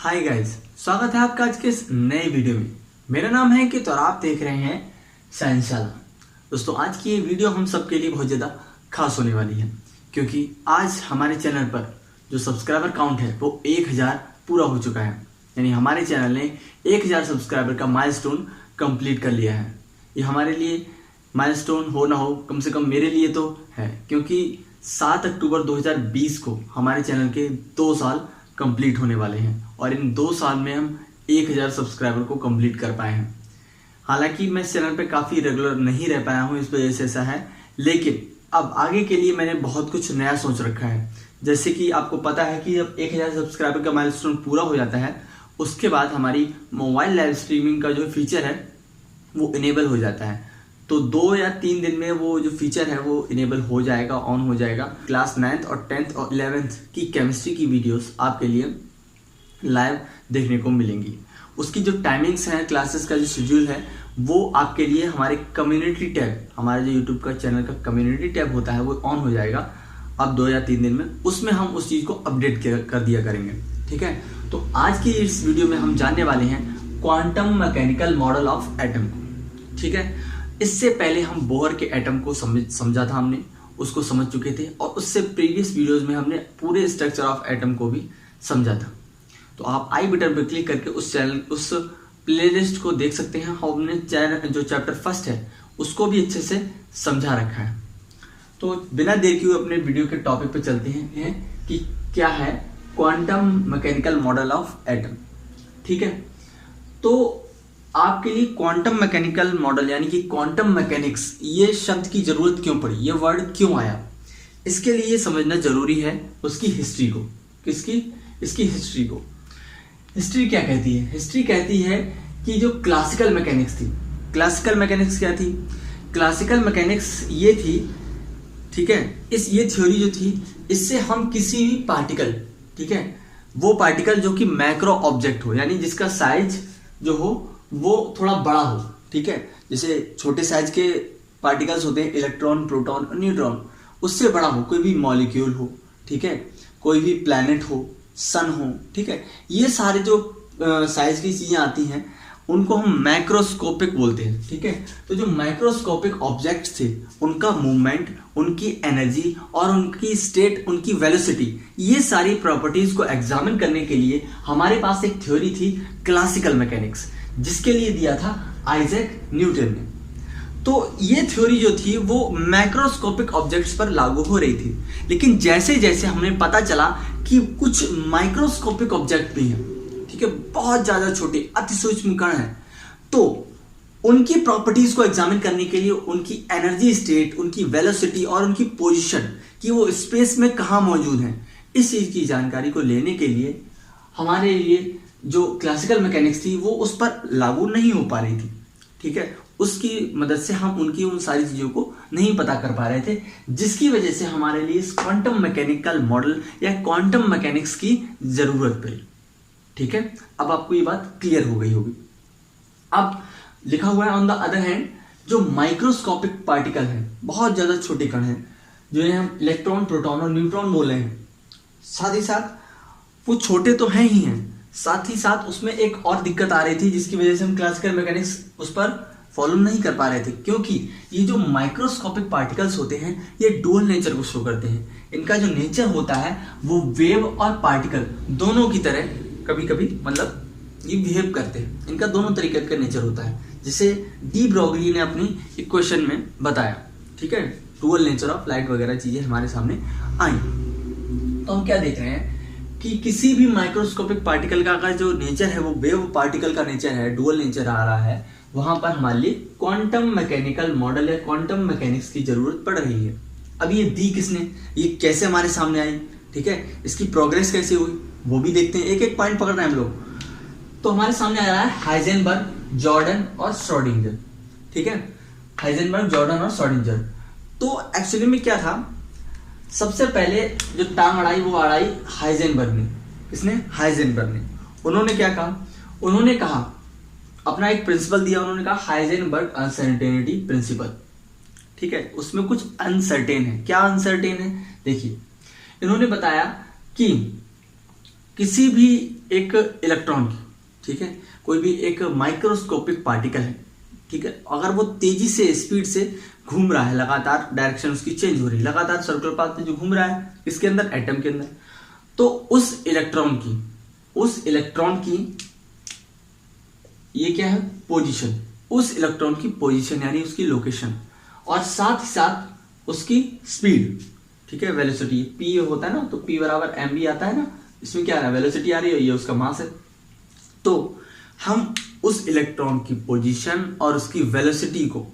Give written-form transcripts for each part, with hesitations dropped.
Hi guys, स्वागत है आपका आज के इस नए वीडियो में। मेरा नाम है अंकित और आप देख रहे हैं साइंसशाला। दोस्तों, आज की ये वीडियो हम सबके लिए बहुत ज़्यादा खास होने वाली है, क्योंकि आज हमारे चैनल पर जो सब्सक्राइबर काउंट है वो 1000 पूरा हो चुका है। यानी हमारे चैनल ने 1000 सब्सक्राइबर का माइलस्टोन कंप्लीट कर लिया है। ये हमारे लिए माइलस्टोन हो ना हो, कम से कम मेरे लिए तो है, क्योंकि 7 अक्टूबर 2020 को हमारे चैनल के 2 साल कंप्लीट होने वाले हैं और इन 2 साल में हम 1000 सब्सक्राइबर को कंप्लीट कर पाए हैं। हालांकि मैं इस चैनल पे काफ़ी रेगुलर नहीं रह पाया हूँ, इस वजह से ऐसा है, लेकिन अब आगे के लिए मैंने बहुत कुछ नया सोच रखा है। जैसे कि आपको पता है कि जब 1000 सब्सक्राइबर का माइलस्टोन पूरा हो जाता है, उसके बाद हमारी मोबाइल लाइव स्ट्रीमिंग का जो फीचर है वो इनेबल हो जाता है। तो 2 या 3 दिन में वो जो फीचर है वो इनेबल हो जाएगा, ऑन हो जाएगा। क्लास 9th और 10th और 11th की केमिस्ट्री की वीडियोस आपके लिए लाइव देखने को मिलेंगी। उसकी जो टाइमिंग्स हैं, क्लासेस का जो शेड्यूल है, वो आपके लिए हमारे कम्युनिटी टैब, हमारे जो यूट्यूब का चैनल का कम्युनिटी टैब होता है वो ऑन हो जाएगा अब 2 या 3 दिन में। उसमें हम उस चीज़ को अपडेट कर दिया करेंगे। ठीक है, तो आज की इस वीडियो में हम जानने वाले हैं quantum mechanical model of atom को। ठीक है, इससे पहले हम बोहर के एटम को समझा था, हमने उसको समझ चुके थे, और उससे प्रीवियस वीडियोस में हमने पूरे स्ट्रक्चर ऑफ एटम को भी समझा था। तो आप आई बटन पर क्लिक करके उस प्लेलिस्ट को देख सकते हैं। हमने जो चैप्टर फर्स्ट है उसको भी अच्छे से समझा रखा है। तो बिना देर किए अपने वीडियो के टॉपिक पे चलते हैं कि क्या है quantum mechanical model of atom. ठीक है, तो आपके लिए क्वांटम मैकेनिकल मॉडल यानी कि क्वांटम मैकेनिक्स, ये शब्द की जरूरत क्यों पड़ी, ये वर्ड क्यों आया, इसके लिए ये समझना जरूरी है उसकी हिस्ट्री को। इसकी हिस्ट्री को। हिस्ट्री क्या कहती है? हिस्ट्री कहती है कि जो क्लासिकल मैकेनिक्स थी, क्लासिकल मैकेनिक्स क्या थी? क्लासिकल मैकेनिक्स ये थी, ठीक है, ये थ्योरी जो थी, इससे हम किसी भी पार्टिकल, ठीक है, वो पार्टिकल जो कि मैक्रो ऑब्जेक्ट हो, यानी जिसका साइज जो हो वो थोड़ा बड़ा हो, ठीक है, जैसे छोटे साइज के पार्टिकल्स होते हैं इलेक्ट्रॉन, प्रोटॉन और न्यूट्रॉन, उससे बड़ा हो, कोई भी मॉलिक्यूल हो, ठीक है, कोई भी प्लैनेट हो, सन हो, ठीक है, ये सारे जो साइज की चीजें आती हैं उनको हम मैक्रोस्कोपिक बोलते हैं। ठीक है, तो जो माइक्रोस्कोपिक ऑब्जेक्ट्स थे उनका मूवमेंट, उनकी एनर्जी और उनकी स्टेट, उनकी वेलोसिटी, ये सारी प्रॉपर्टीज को एग्जामिन करने के लिए हमारे पास एक थ्योरी थी क्लासिकल मैकेनिक्स, जिसके लिए दिया था आइजैक न्यूटन ने। तो ये थ्योरी जो थी वो मैक्रोस्कोपिक ऑब्जेक्ट्स पर लागू हो रही थी, लेकिन जैसे जैसे हमें पता चला कि कुछ माइक्रोस्कोपिक ऑब्जेक्ट भी हैं, ठीक है, बहुत ज्यादा छोटे अति सूक्ष्म कण हैं, तो उनकी प्रॉपर्टीज को एग्जामिन करने के लिए उनकी एनर्जी स्टेट, उनकी वेलोसिटी और उनकी पोजीशन, कि वो स्पेस में कहाँ मौजूद हैं, इस चीज की जानकारी को लेने के लिए हमारे लिए जो क्लासिकल मैकेनिक्स थी वो उस पर लागू नहीं हो पा रही थी। ठीक है, उसकी मदद से हम उनकी उन सारी चीजों को नहीं पता कर पा रहे थे, जिसकी वजह से हमारे लिए इस क्वांटम मैकेनिकल मॉडल या क्वांटम मैकेनिक्स की जरूरत पड़ी। ठीक है, अब आपको ये बात क्लियर हो गई होगी। अब लिखा हुआ है ऑन द अदर हैंड, जो माइक्रोस्कोपिक पार्टिकल है, बहुत ज्यादा छोटे कण हैं, जो हम इलेक्ट्रॉन, प्रोटॉन और न्यूट्रॉन बोल रहे हैं, साथ ही साथ वो छोटे तो हैं ही हैं, साथ ही साथ उसमें एक और दिक्कत आ रही थी जिसकी वजह से हम क्लासिकल मैकेनिक्स उस पर फॉलो नहीं कर पा रहे थे, क्योंकि ये जो माइक्रोस्कोपिक पार्टिकल्स होते हैं ये डुअल नेचर को शो करते हैं। इनका जो नेचर होता है वो वेव और पार्टिकल दोनों की तरह कभी कभी मतलब ये बिहेव करते हैं। इनका दोनों तरीके का नेचर होता है, जिसे डी ब्रोगली ने अपनी इक्वेशन में बताया। ठीक है, डुअल नेचर ऑफ लाइट वगैरह चीजें हमारे सामने आई। तो हम क्या देख रहे हैं कि किसी भी माइक्रोस्कोपिक पार्टिकल का जो नेचर है वो वेव पार्टिकल का नेचर है, डुअल नेचर आ रहा है, वहां पर हमारे लिए क्वांटम मैकेनिकल मॉडल या क्वांटम मैकेनिक्स की जरूरत पड़ रही है। अब ये दी किसने, ये कैसे हमारे सामने आई, ठीक है, इसकी प्रोग्रेस कैसे हुई वो भी देखते हैं। एक एक पॉइंट पकड़ रहे हैं हम लोग। तो हमारे सामने आ रहा है हाइजेनबर्ग, जॉर्डन और श्रोडिंगर। ठीक है, हाइजेनबर्ग, जॉर्डन और श्रोडिंगर। तो एक्चुअली में क्या था, सबसे पहले जो टांग अड़ाई वो अड़ाई हाइजेनबर्ग ने। किसने? हाइजेनबर्ग ने। उन्होंने क्या कहा? उन्होंने कहा, अपना एक प्रिंसिपल दिया, उन्होंने कहा हाइजेनबर्ग अनसर्टेनिटी प्रिंसिपल। ठीक है, उसमें कुछ अनसर्टेन है। क्या अनसर्टेन है? देखिए, इन्होंने बताया कि किसी भी एक इलेक्ट्रॉन की, ठीक है, कोई भी एक माइक्रोस्कोपिक पार्टिकल है, ठीक है, अगर वो तेजी से स्पीड से घूम रहा है, लगातार डायरेक्शन उसकी चेंज हो रही है, लगातार सर्कुलर पाथ में जो घूम रहा है इसके अंदर, एटम के अंदर, तो उस इलेक्ट्रॉन की ये क्या है, पोजीशन, उस इलेक्ट्रॉन की पोजीशन यानी उसकी लोकेशन, और साथ ही साथ उसकी स्पीड, ठीक है, वेलोसिटी, पी होता है ना, तो पी बराबर एम भी आता है ना, इसमें क्या है, वेलोसिटी आ रही है, ये उसका मास है। तो हम उस इलेक्ट्रॉन की पोजीशन और उसकी वेलोसिटी को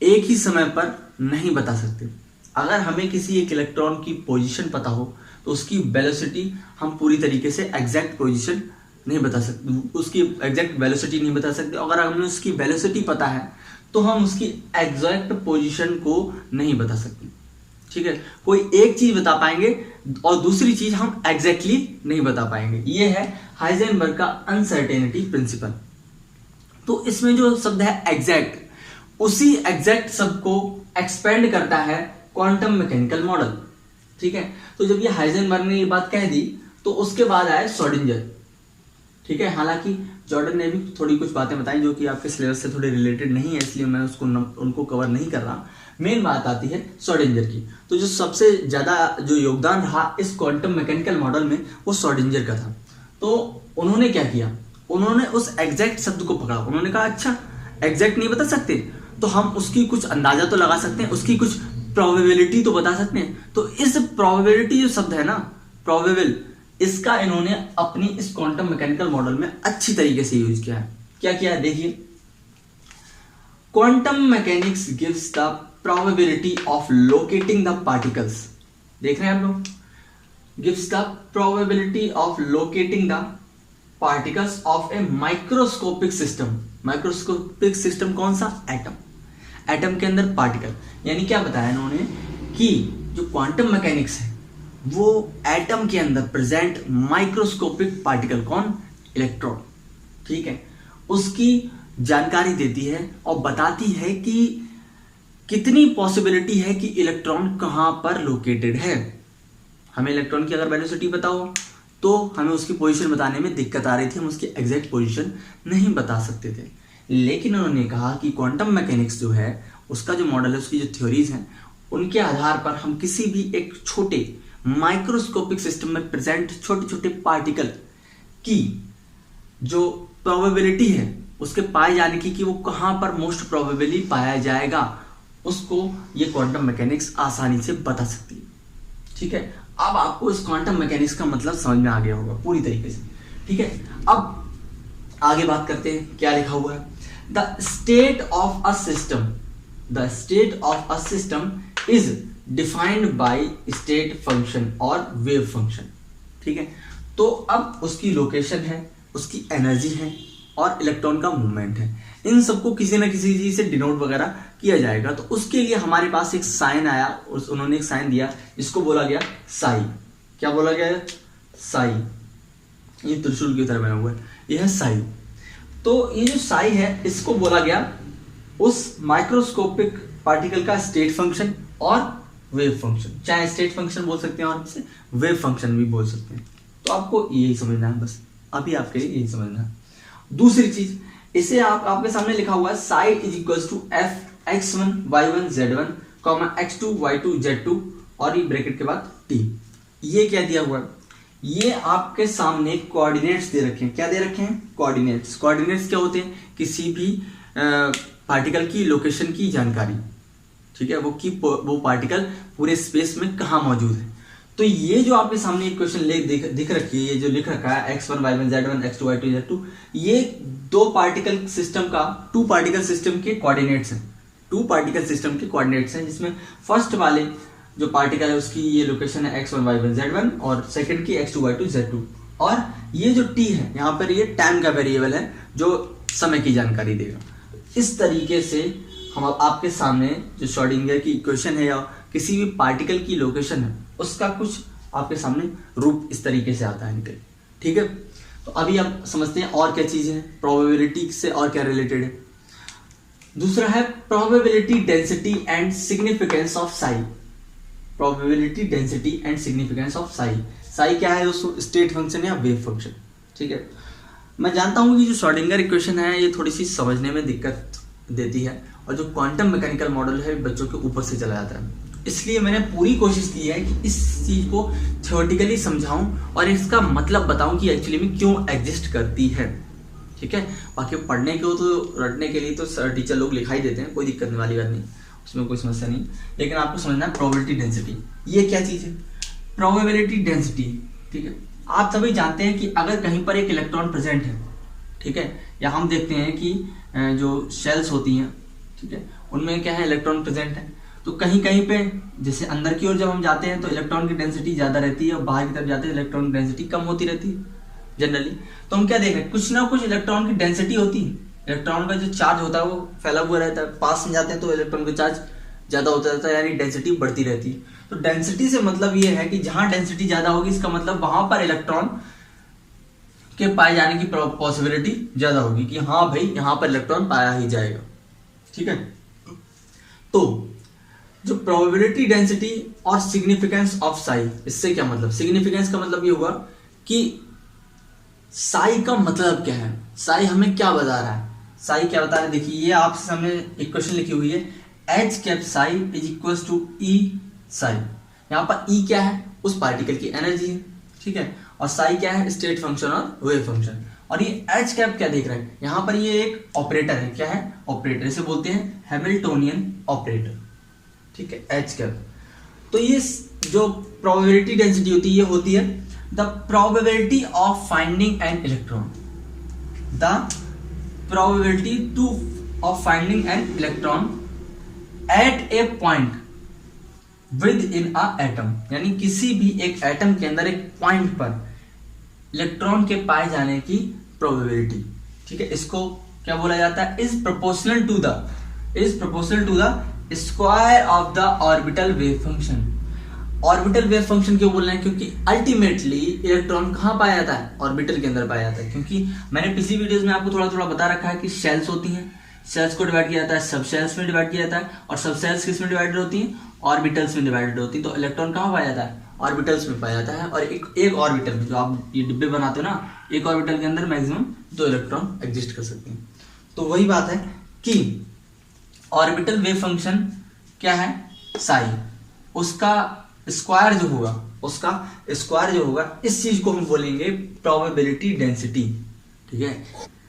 एक ही समय पर नहीं बता सकते। अगर हमें किसी एक इलेक्ट्रॉन की पोजीशन पता हो तो उसकी वेलोसिटी हम पूरी तरीके से एग्जैक्ट पोजीशन नहीं बता सकते, उसकी एग्जैक्ट वेलोसिटी नहीं बता सकते। अगर हमें उसकी वेलोसिटी पता है तो हम उसकी एग्जैक्ट पोजीशन को नहीं बता सकते, ठीक है। कोई एक चीज बता पाएंगे और दूसरी चीज हम एग्जैक्टली नहीं बता पाएंगे। ये है हाइजेनबर्ग का अनसर्टेनिटी प्रिंसिपल। तो इसमें जो शब्द है एग्जैक्ट, उसी एग्जैक्ट शब्द को एक्सपेंड करता है क्वांटम मैकेनिकल मॉडल, ठीक है। तो जब ये हाइजेनबर्ग ने ये बात कह दी तो उसके बाद आया श्रोडिंगर, ठीक है। हालांकि जॉर्डन ने भी थोड़ी कुछ बातें बताई जो कि आपके सिलेबस से थोड़ी रिलेटेड नहीं है, इसलिए मैं उनको कवर नहीं कर रहा। मेन बात आती है श्रोडिंगर की। तो जो सबसे ज्यादा जो योगदान रहा इस क्वांटम मैकेनिकल मॉडल में वो श्रोडिंगर का था। तो उन्होंने क्या किया, उन्होंने उस एग्जैक्ट शब्द को पकड़ा। उन्होंने कहा अच्छा एग्जैक्ट नहीं बता सकते तो हम उसकी कुछ अंदाजा तो लगा सकते हैं, उसकी कुछ प्रोबेबिलिटी तो बता सकते हैं। तो इस प्रोबेबिलिटी जो शब्द है ना, प्रोबेबल, इसका इन्होंने अपनी इस क्वांटम मैकेनिकल मॉडल में अच्छी तरीके से यूज किया है। क्या किया है देखिए, quantum mechanics gives the probability of locating the particles, देख रहे हैं आप लोग, gives the probability of locating the particles of A microscopic system. Microscopic system कौन सा, एटम, एटम के अंदर पार्टिकल। यानी क्या बताया इन्होंने कि जो क्वांटम मैकेनिक्स है वो एटम के अंदर प्रेजेंट माइक्रोस्कोपिक पार्टिकल, कौन, इलेक्ट्रॉन, ठीक है, उसकी जानकारी देती है और बताती है कि कितनी पॉसिबिलिटी है कि इलेक्ट्रॉन कहां पर लोकेटेड है। हमें इलेक्ट्रॉन की अगर वेलोसिटी पता हो तो हमें उसकी पोजीशन बताने में दिक्कत आ रही थी, हम उसकी एग्जैक्ट पोजीशन नहीं बता सकते थे। लेकिन उन्होंने कहा कि क्वांटम मैकेनिक्स जो है उसका जो मॉडल है, उसकी जो थ्योरीज हैं, उनके आधार पर हम किसी भी एक छोटे माइक्रोस्कोपिक सिस्टम में प्रेजेंट छोटे छोटे पार्टिकल की जो प्रोबेबिलिटी है उसके पाए जाने की, कि वो कहां पर मोस्ट प्रोबेबली पाया जाएगा, उसको ये क्वांटम मैकेनिक्स आसानी से बता सकती है, ठीक है। अब आपको इस क्वांटम मैकेनिक्स का मतलब समझ में आ गया होगा पूरी तरीके से, ठीक है। अब आगे बात करते हैं, क्या लिखा हुआ है, the state of a system, the state of a system is defined by state function और वेव फंक्शन, ठीक है। तो अब उसकी लोकेशन है, उसकी एनर्जी है और इलेक्ट्रॉन का मूवमेंट है, इन सबको किसी ना किसी चीज से डिनोट वगैरह किया जाएगा। तो उसके लिए हमारे पास एक साइन आया, उन्होंने एक साइन दिया, इसको बोला गया साई। क्या बोला गया, साई, ये त्रिशूल की तरह बना हुआ है, यह है साई। तो ये जो साई है इसको बोला गया उस माइक्रोस्कोपिक पार्टिकल का स्टेट फंक्शन और वेव फंक्शन, चाहे स्टेट फंक्शन बोल सकते हैं और इसे वेव फंक्शन भी बोल सकते हैं। तो आपको यही समझना है, बस अभी आपके लिए यही समझना है। दूसरी चीज, इसे आपके सामने लिखा हुआ है psi is equal to f x1 y1 z1 x2 y2 z2 और ये ब्रैकेट के बाद t। ये क्या दिया हुआ है, ये आपके सामने कोऑर्डिनेट्स दे रखे हैं। क्या दे रखे हैं, कोऑर्डिनेट्स। कोऑर्डिनेट्स क्या होते हैं, किसी भी पार्टिकल की लोकेशन की जानकारी, ठीक है, वो पार्टिकल पूरे स्पेस में कहाँ मौजूद है। तो ये जो आपके सामने एक क्वेश्चन दिख रखी है, ये जो लिख रखा है x1 y1 z1 x2 y2 z2, ये दो पार्टिकल सिस्टम का, टू पार्टिकल सिस्टम के कोऑर्डिनेट्स हैं, टू पार्टिकल सिस्टम के कोऑर्डिनेट्स हैं, जिसमें फर्स्ट वाले जो पार्टिकल है उसकी ये लोकेशन है x1 y1 z1 और सेकंड की x2 y2 z2। और ये जो t है यहाँ पर ये टाइम का वेरिएबल है जो समय की जानकारी देगा। इस तरीके से हम आपके सामने जो श्रोडिंगर की इक्वेशन है या किसी भी पार्टिकल की लोकेशन है उसका कुछ आपके सामने रूप इस तरीके से आता है निकल, ठीक है। तो अभी आप समझते हैं और क्या चीजें हैं, प्रोबेबिलिटी से और क्या रिलेटेड है। दूसरा है probability density and significance of Sai. Probability density and significance of Sai. Sai क्या है दोस्तों? स्टेट फंक्शन या वेव फंक्शन। ठीक है, मैं जानता हूँ कि जो श्रोडिंगर इक्वेशन है ये थोड़ी सी समझने में दिक्कत देती है और जो क्वांटम मैकेनिकल मॉडल है बच्चों के ऊपर से चला जाता है, इसलिए मैंने पूरी कोशिश की है कि इस चीज को थ्योरेटिकली समझाऊं और इसका मतलब बताऊं कि एक्चुअली में क्यों एग्जिस्ट करती है। ठीक है, बाकी पढ़ने को तो रटने के लिए तो टीचर लोग लिखा ही देते हैं, कोई दिक्कत वाली बात नहीं, उसमें कोई समस्या नहीं। लेकिन आपको समझना है प्रोबेबिलिटी डेंसिटी, ये क्या चीज है? Probability density. ठीक है, आप सभी जानते हैं कि अगर कहीं पर एक इलेक्ट्रॉन प्रेजेंट है, ठीक है, या हम देखते हैं कि जो शेल्स होती हैं, ठीक है, उनमें क्या है, इलेक्ट्रॉन प्रेजेंट है, तो कहीं कहीं पे जैसे अंदर की ओर जब हम जाते हैं तो इलेक्ट्रॉन की डेंसिटी ज्यादा रहती है और बाहर की तरफ जाते हैं इलेक्ट्रॉन की डेंसिटी कम होती रहती है जनरली। तो हम क्या देख रहे हैं, कुछ ना कुछ इलेक्ट्रॉन की डेंसिटी होती है, इलेक्ट्रॉन का जो चार्ज होता है वो फैला हुआ रहता है, पास में जाते हैं तो इलेक्ट्रॉन का चार्ज ज्यादा होता रहता है, यानी डेंसिटी बढ़ती रहती है। तो डेंसिटी से मतलब ये है कि जहां डेंसिटी ज्यादा होगी इसका मतलब वहां पर इलेक्ट्रॉन के पाए जाने की पॉसिबिलिटी ज्यादा होगी कि हाँ भाई यहाँ पर इलेक्ट्रॉन पाया ही जाएगा। ठीक है, तो जो प्रोबेबिलिटी डेंसिटी और सिग्निफिकेंस ऑफ साई, इससे क्या मतलब? सिग्निफिकेंस का मतलब ये हुआ कि साई का मतलब क्या है, साई हमें क्या बता रहा है, साई क्या बता रहा है। देखिए ये आपके सामने इक्वेशन लिखी हुई है, H cap psi is equal to E psi. यहाँ पर ई क्या है? उस पार्टिकल की एनर्जी है। ठीक है, और साई क्या है? स्टेट फंक्शन और वेव फंक्शन। और ये एच कैप क्या देख रहे हैं, यहाँ पर ये एक ऑपरेटर है, क्या है? ऑपरेटर, इसे बोलते हैं हैमिल्टोनियन ऑपरेटर। ठीक है, एच कैप। तो ये जो प्रोबेबिलिटी डेंसिटी होती है, ये होती है the probability of finding an electron, the probability to of finding an electron at a point within a atom, यानी किसी भी एक एटम के अंदर एक पॉइंट पर इलेक्ट्रॉन के पाए जाने की प्रोबेबिलिटी। ठीक है, इसको क्या बोला जाता है? Is proportional to the square of the orbital wave function. Orbital wave function क्यों बोल रहे हैं? क्योंकि अल्टीमेटली इलेक्ट्रॉन कहां पाया जाता है? ऑर्बिटल के अंदर पाया जाता है। क्योंकि मैंने पिछली वीडियोस में आपको थोड़ा थोड़ा बता रखा है कि शेल्स होती हैं, शेल्स को डिवाइड किया जाता है, सब शेल्स में डिवाइड किया जाता है, और सब शेल्स किस में डिवाइडेड होती हैं? ऑर्बिटल्स में डिवाइडेड होती है। तो इलेक्ट्रॉन कहां पाया जाता है? ऑर्बिटल्स में पाया जाता है। और एक ऑर्बिटल में, जो आप ये डिब्बे बनाते हो ना, एक ऑर्बिटल के अंदर मैक्सिमम 2 इलेक्ट्रॉन एग्जिस्ट कर सकते हैं। तो वही बात है कि ऑर्बिटल वेव फंक्शन क्या है? साई, उसका स्क्वायर जो होगा, इस चीज को हम बोलेंगे प्रोबेबिलिटी डेंसिटी। ठीक है,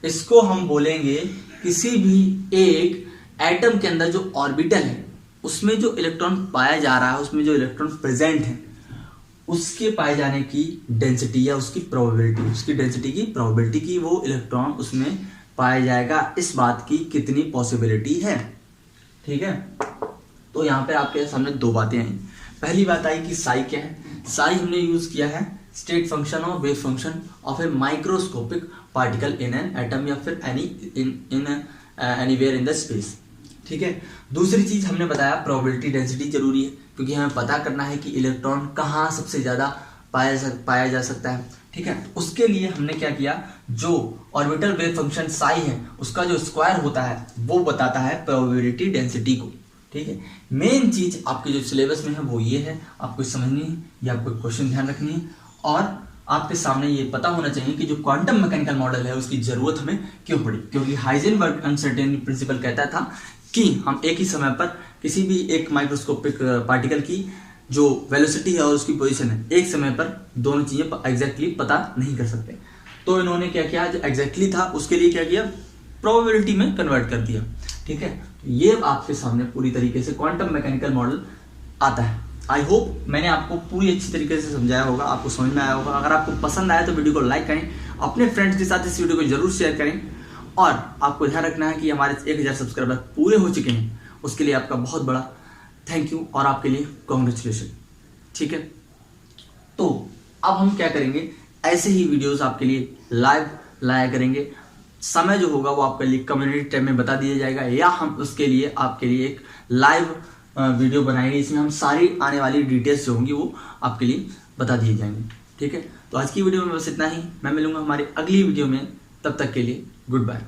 इसको हम बोलेंगे किसी भी एक एटम के अंदर जो ऑर्बिटल है उसमें जो इलेक्ट्रॉन पाया जा रहा है, उसमें जो इलेक्ट्रॉन प्रेजेंट है, उसके पाए जाने की डेंसिटी या उसकी प्रोबेबिलिटी, उसकी डेंसिटी की प्रोबेबिलिटी की वो इलेक्ट्रॉन उसमें पाया जाएगा, इस बात की कितनी पॉसिबिलिटी है। ठीक है, तो यहाँ पे आपके सामने 2 बातें आई। पहली बात आई कि साई क्या है। साई हमने यूज किया है स्टेट फंक्शन और wave function of A microscopic particle in an atom या फिर एनीवेयर इन द स्पेस। ठीक है, दूसरी चीज हमने बताया प्रोबेबिलिटी डेंसिटी जरूरी है, क्योंकि हमें पता करना है कि इलेक्ट्रॉन कहाँ सबसे ज्यादा पाया जा सकता है। ठीक है, उसके लिए हमने क्या किया, जो ऑर्बिटल वेव फंक्शन साई है उसका जो स्क्वायर होता है वो बताता है प्रोबेबिलिटी डेंसिटी को। ठीक है, मेन चीज आपके जो सिलेबस में है वो ये है, आपको समझनी है, या आपको क्वेश्चन ध्यान रखनी है, और आपके सामने ये पता होना चाहिए कि जो क्वांटम मैकेनिकल मॉडल है उसकी जरूरत हमें क्यों पड़ी। क्योंकि हाइजेनबर्ग अनसर्टेनिटी प्रिंसिपल कहता था कि हम एक ही समय पर किसी भी एक माइक्रोस्कोपिक पार्टिकल की जो वेलोसिटी है और उसकी पोजीशन है, एक समय पर दोनों चीजें एग्जैक्टली पता नहीं कर सकते। तो इन्होंने क्या किया, जो एग्जैक्टली था उसके लिए क्या किया, प्रोबेबिलिटी में कन्वर्ट कर दिया। ठीक है, तो ये आपके सामने पूरी तरीके से क्वांटम मैकेनिकल मॉडल आता है। आई होप मैंने आपको पूरी अच्छी तरीके से समझाया होगा, आपको समझ में आया होगा। अगर आपको पसंद आया तो वीडियो को लाइक करें, अपने फ्रेंड्स के साथ इस वीडियो को जरूर शेयर करें, और आपको ध्यान रखना है कि हमारे 1000 सब्सक्राइबर पूरे हो चुके हैं, उसके लिए आपका बहुत बड़ा थैंक यू और आपके लिए कॉन्ग्रेचुलेशन। ठीक है, तो अब हम क्या करेंगे, ऐसे ही वीडियोस आपके लिए लाइव लाया करेंगे। समय जो होगा वो आपके लिए कम्युनिटी टैब में बता दिया जाएगा, या हम उसके लिए आपके लिए एक लाइव वीडियो बनाएंगे, इसमें हम सारी आने वाली डिटेल्स जो होंगी वो आपके लिए बता दिए जाएंगे। ठीक है, तो आज की वीडियो में बस इतना ही। मैं मिलूंगा हमारी अगली वीडियो में, तब तक के लिए गुड बाय।